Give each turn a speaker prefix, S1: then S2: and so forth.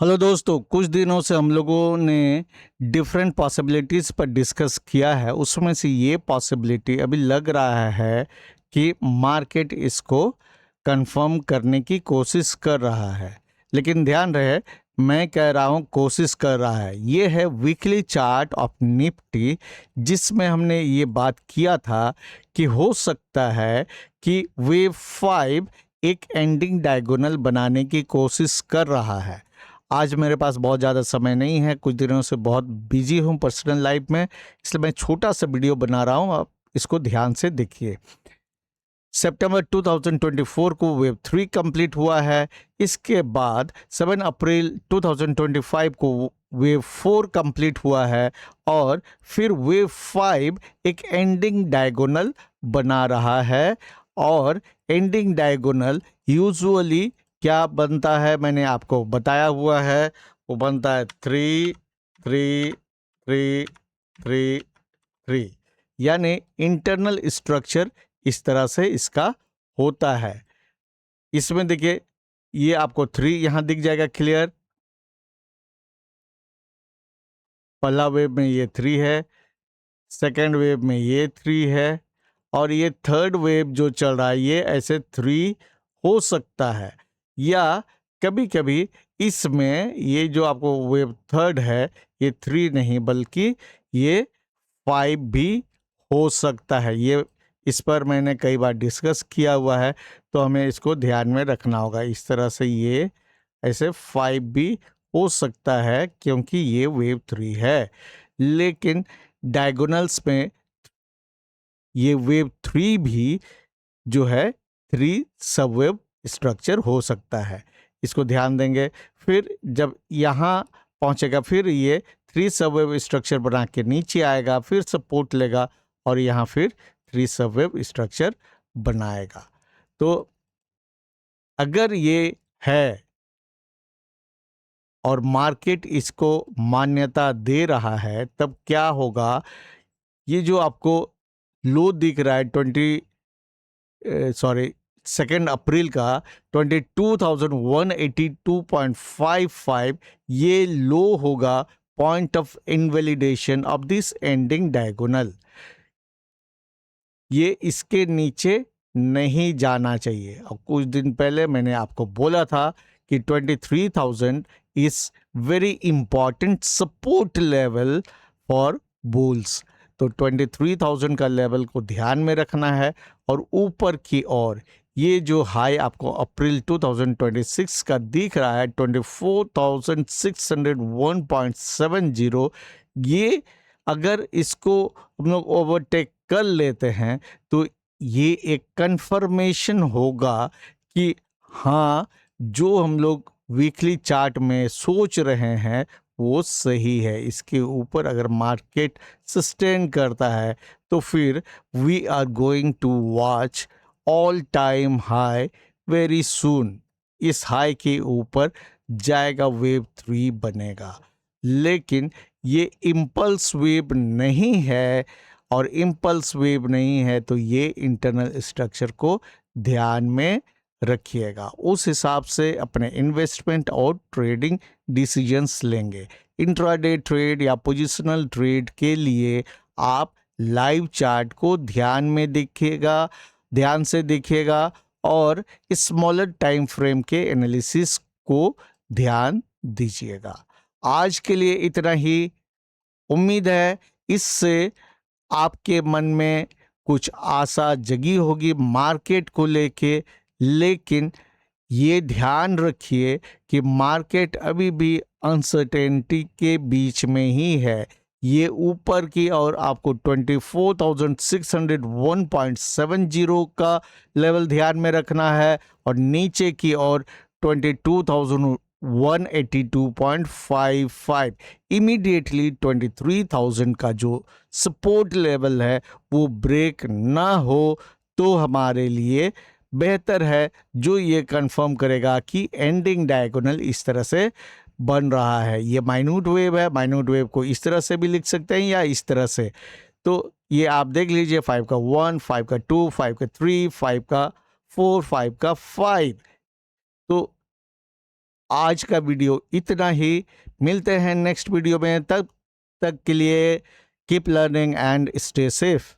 S1: Hello दोस्तों, कुछ दिनों से हम लोगों ने डिफरेंट पॉसिबिलिटीज़ पर डिस्कस किया है। उसमें से ये पॉसिबिलिटी अभी लग रहा है कि मार्केट इसको कंफर्म करने की कोशिश कर रहा है। लेकिन ध्यान रहे, मैं कह रहा हूँ कोशिश कर रहा है। ये है वीकली चार्ट ऑफ निफ्टी, जिसमें हमने ये बात किया था कि हो सकता है कि वेव 5 एक एंडिंग डायगोनल बनाने की कोशिश कर रहा है। आज मेरे पास बहुत ज़्यादा समय नहीं है, कुछ दिनों से बहुत बिजी हूँ पर्सनल लाइफ में, इसलिए मैं छोटा सा वीडियो बना रहा हूँ। आप इसको ध्यान से देखिए। सितंबर 2024 को वेव 3 कंप्लीट हुआ है। इसके बाद 7 अप्रैल 2025 को वेव 4 कंप्लीट हुआ है और फिर वेव 5 एक एंडिंग डायगोनल बना रहा है। और एंडिंग डायगोनल यूजुअली क्या बनता है, मैंने आपको बताया हुआ है। वो बनता है 3 3 3 3 3, यानी इंटरनल स्ट्रक्चर इस तरह से इसका होता है। इसमें देखिए, ये आपको 3 यहां दिख जाएगा क्लियर। पहला वेव में ये 3 है, सेकेंड वेव में ये 3 है और ये थर्ड वेव जो चल रहा है ये ऐसे 3 हो सकता है। या कभी कभी इसमें ये जो आपको वेव थर्ड है ये 3 नहीं बल्कि ये 5 भी हो सकता है। ये इस पर मैंने कई बार डिस्कस किया हुआ है, तो हमें इसको ध्यान में रखना होगा। इस तरह से ये ऐसे 5 भी हो सकता है क्योंकि ये वेव 3 है। लेकिन डायगोनल्स में ये वेव 3 भी जो है 3 सबवेव स्ट्रक्चर हो सकता है। इसको ध्यान देंगे। फिर जब यहाँ पहुँचेगा फिर ये 3 सबवेव स्ट्रक्चर बना के नीचे आएगा, फिर सपोर्ट लेगा और यहाँ फिर 3 सबवेव स्ट्रक्चर बनाएगा। तो अगर ये है और मार्केट इसको मान्यता दे रहा है, तब क्या होगा? ये जो आपको लो दिख रहा है 2 अप्रैल का 22,182.55, ये लो होगा point of invalidation of this ending diagonal. ये इसके नीचे नहीं जाना चाहिए। और कुछ दिन पहले मैंने आपको बोला था कि 23,000 is very important support level for bulls. तो 23,000 का लेवल को ध्यान में रखना है। और ऊपर की ओर ये जो हाई आपको अप्रैल 2026 का दिख रहा है 24,601.70, ये अगर इसको हम लोग ओवरटेक कर लेते हैं तो ये एक कंफर्मेशन होगा कि हाँ, जो हम लोग वीकली चार्ट में सोच रहे हैं वो सही है। इसके ऊपर अगर मार्केट सस्टेन करता है तो फिर we are going to watch all time high very soon. इस हाई के ऊपर जाएगा, वेव 3 बनेगा। लेकिन ये इम्पल्स वेव नहीं है, और इम्पल्स वेव नहीं है तो ये इंटरनल स्ट्रक्चर को ध्यान में रखिएगा। उस हिसाब से अपने इन्वेस्टमेंट और ट्रेडिंग डिसीजंस लेंगे। इंट्राडे ट्रेड या पोजिशनल ट्रेड के लिए आप लाइव चार्ट को ध्यान से देखिएगा और स्मॉलर टाइम फ्रेम के एनालिसिस को ध्यान दीजिएगा। आज के लिए इतना ही। उम्मीद है इससे आपके मन में कुछ आशा जगी होगी मार्केट को लेके। लेकिन ये ध्यान रखिए कि मार्केट अभी भी अनसर्टेनिटी के बीच में ही है। ये ऊपर की और आपको 24,601.70 का लेवल ध्यान में रखना है और नीचे की ओर 22,182.55। इमीडिएटली 23,000 का जो सपोर्ट लेवल है वो ब्रेक ना हो तो हमारे लिए बेहतर है, जो ये कंफर्म करेगा कि एंडिंग डायगोनल इस तरह से बन रहा है। ये माइन्यूट वेव है, माइन्यूट वेव को इस तरह से भी लिख सकते हैं या इस तरह से। तो ये आप देख लीजिए, 5 का 1, 5 का 2, 5 का 3, 5 का 4, 5 का 5। तो आज का वीडियो इतना ही। मिलते हैं नेक्स्ट वीडियो में, तब तक के लिए keep learning and stay safe.